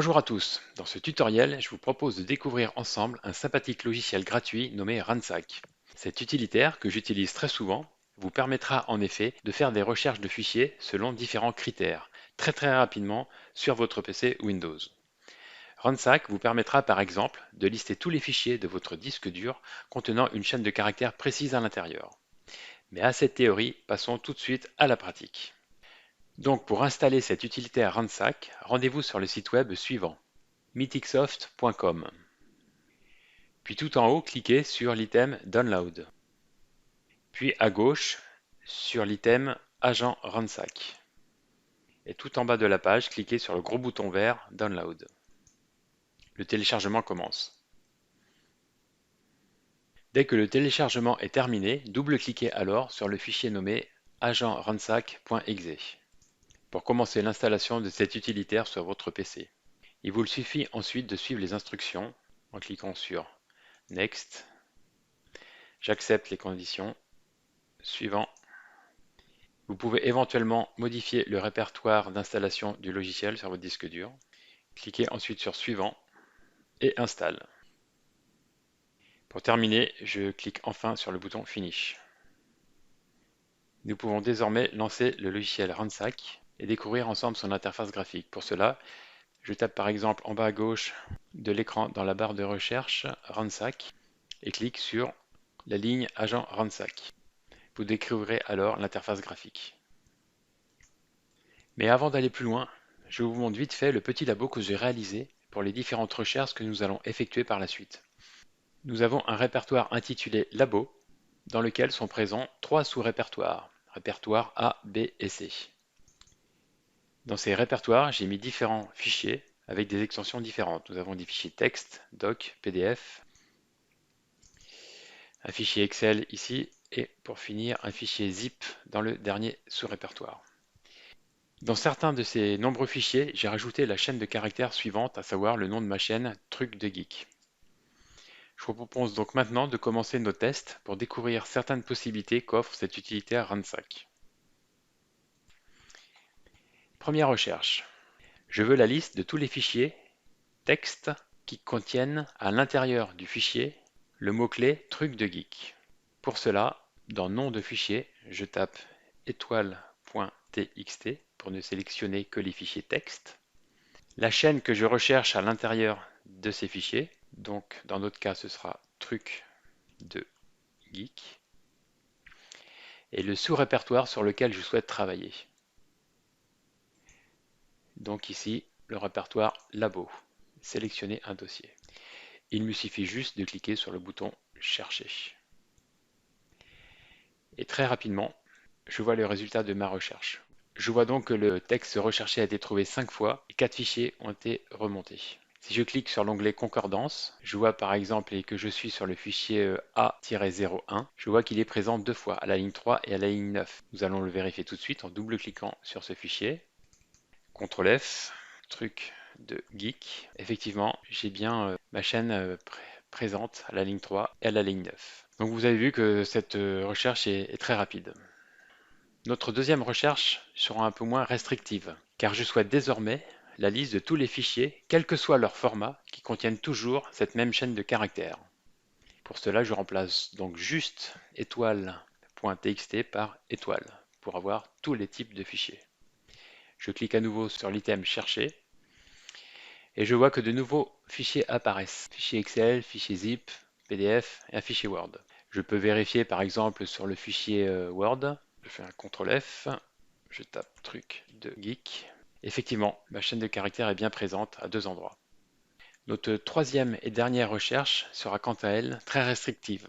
Bonjour à tous, dans ce tutoriel, je vous propose de découvrir ensemble un sympathique logiciel gratuit nommé Ransack. Cet utilitaire, que j'utilise très souvent, vous permettra en effet de faire des recherches de fichiers selon différents critères, très rapidement sur votre PC Windows. Ransack vous permettra par exemple de lister tous les fichiers de votre disque dur contenant une chaîne de caractères précise à l'intérieur. Mais à cette théorie, passons tout de suite à la pratique. Donc pour installer cet utilitaire Ransack, rendez-vous sur le site web suivant mythicsoft.com. Puis tout en haut, cliquez sur l'item Download. Puis à gauche, sur l'item Agent Ransack. Et tout en bas de la page, cliquez sur le gros bouton vert Download. Le téléchargement commence. Dès que le téléchargement est terminé, double-cliquez alors sur le fichier nommé agentransack.exe pour commencer l'installation de cet utilitaire sur votre PC. Il vous suffit ensuite de suivre les instructions en cliquant sur Next. J'accepte les conditions. Suivant. Vous pouvez éventuellement modifier le répertoire d'installation du logiciel sur votre disque dur. Cliquez ensuite sur Suivant et Installe. Pour terminer, je clique enfin sur le bouton Finish. Nous pouvons désormais lancer le logiciel Ransack et découvrir ensemble son interface graphique. Pour cela, je tape par exemple en bas à gauche de l'écran dans la barre de recherche Ransack et clique sur la ligne Agent Ransack. Vous découvrirez alors l'interface graphique. Mais avant d'aller plus loin, je vous montre vite fait le petit labo que j'ai réalisé pour les différentes recherches que nous allons effectuer par la suite. Nous avons un répertoire intitulé Labo, dans lequel sont présents trois sous-répertoires, répertoires A, B et C. Dans ces répertoires, j'ai mis différents fichiers avec des extensions différentes. Nous avons des fichiers texte, doc, PDF, un fichier Excel ici, et pour finir, un fichier zip dans le dernier sous-répertoire. Dans certains de ces nombreux fichiers, j'ai rajouté la chaîne de caractères suivante, à savoir le nom de ma chaîne Truc de Geek. Je vous propose donc maintenant de commencer nos tests pour découvrir certaines possibilités qu'offre cet utilitaire Ransack. Première recherche. Je veux la liste de tous les fichiers texte qui contiennent à l'intérieur du fichier le mot-clé Truc de Geek. Pour cela, dans Nom de fichier, je tape étoile.txt pour ne sélectionner que les fichiers texte. La chaîne que je recherche à l'intérieur de ces fichiers, donc dans notre cas ce sera Truc de Geek, et le sous-répertoire sur lequel je souhaite travailler. Donc ici, le répertoire Labo. Sélectionner un dossier. Il me suffit juste de cliquer sur le bouton Chercher. Et très rapidement, je vois le résultat de ma recherche. Je vois donc que le texte recherché a été trouvé 5 fois et 4 fichiers ont été remontés. Si je clique sur l'onglet Concordance, je vois par exemple que je suis sur le fichier A-01, je vois qu'il est présent 2 fois, à la ligne 3 et à la ligne 9. Nous allons le vérifier tout de suite en double-cliquant sur ce fichier. CTRL F, truc de geek. Effectivement, j'ai bien ma chaîne présente à la ligne 3 et à la ligne 9. Donc vous avez vu que cette recherche est très rapide. Notre deuxième recherche sera un peu moins restrictive, car je souhaite désormais la liste de tous les fichiers, quel que soit leur format, qui contiennent toujours cette même chaîne de caractères. Pour cela, je remplace donc juste étoile.txt par étoile, pour avoir tous les types de fichiers. Je clique à nouveau sur l'item Chercher, et je vois que de nouveaux fichiers apparaissent. Fichier Excel, fichier zip, PDF et un fichier Word. Je peux vérifier par exemple sur le fichier Word. Je fais un CTRL F, je tape truc de geek. Effectivement, ma chaîne de caractères est bien présente à deux endroits. Notre troisième et dernière recherche sera quant à elle très restrictive,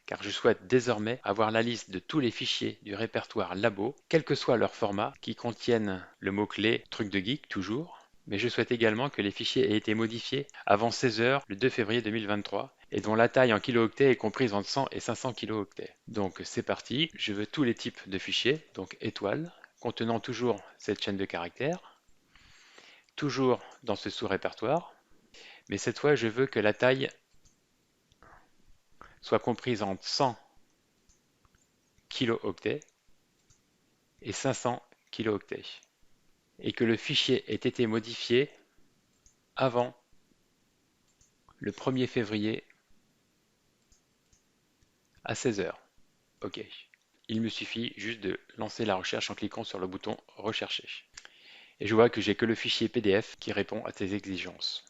car je souhaite désormais avoir la liste de tous les fichiers du répertoire Labo, quel que soit leur format, qui contiennent le mot-clé truc de geek toujours, mais je souhaite également que les fichiers aient été modifiés avant 16 heures le 2 février 2023 et dont la taille en kilooctets est comprise entre 100 et 500 kilooctets. Donc c'est parti, je veux tous les types de fichiers, donc étoile, contenant toujours cette chaîne de caractères, toujours dans ce sous-répertoire, mais cette fois je veux que la taille soit comprise entre 100 kilooctets et 500 kilooctets, et que le fichier ait été modifié avant le 1er février à 16 heures. OK. Il me suffit juste de lancer la recherche en cliquant sur le bouton Rechercher. Et je vois que j'ai que le fichier PDF qui répond à ces exigences.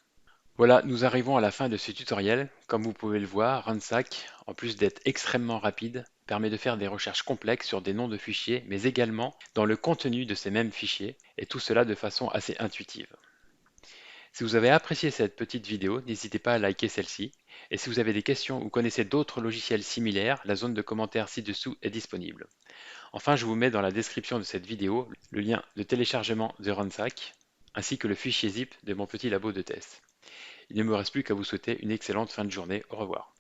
Voilà, nous arrivons à la fin de ce tutoriel. Comme vous pouvez le voir, Runsack, en plus d'être extrêmement rapide, permet de faire des recherches complexes sur des noms de fichiers, mais également dans le contenu de ces mêmes fichiers, et tout cela de façon assez intuitive. Si vous avez apprécié cette petite vidéo, n'hésitez pas à liker celle-ci. Et si vous avez des questions ou connaissez d'autres logiciels similaires, la zone de commentaires ci-dessous est disponible. Enfin, je vous mets dans la description de cette vidéo le lien de téléchargement de Runsack, ainsi que le fichier zip de mon petit labo de test. Il ne me reste plus qu'à vous souhaiter une excellente fin de journée. Au revoir.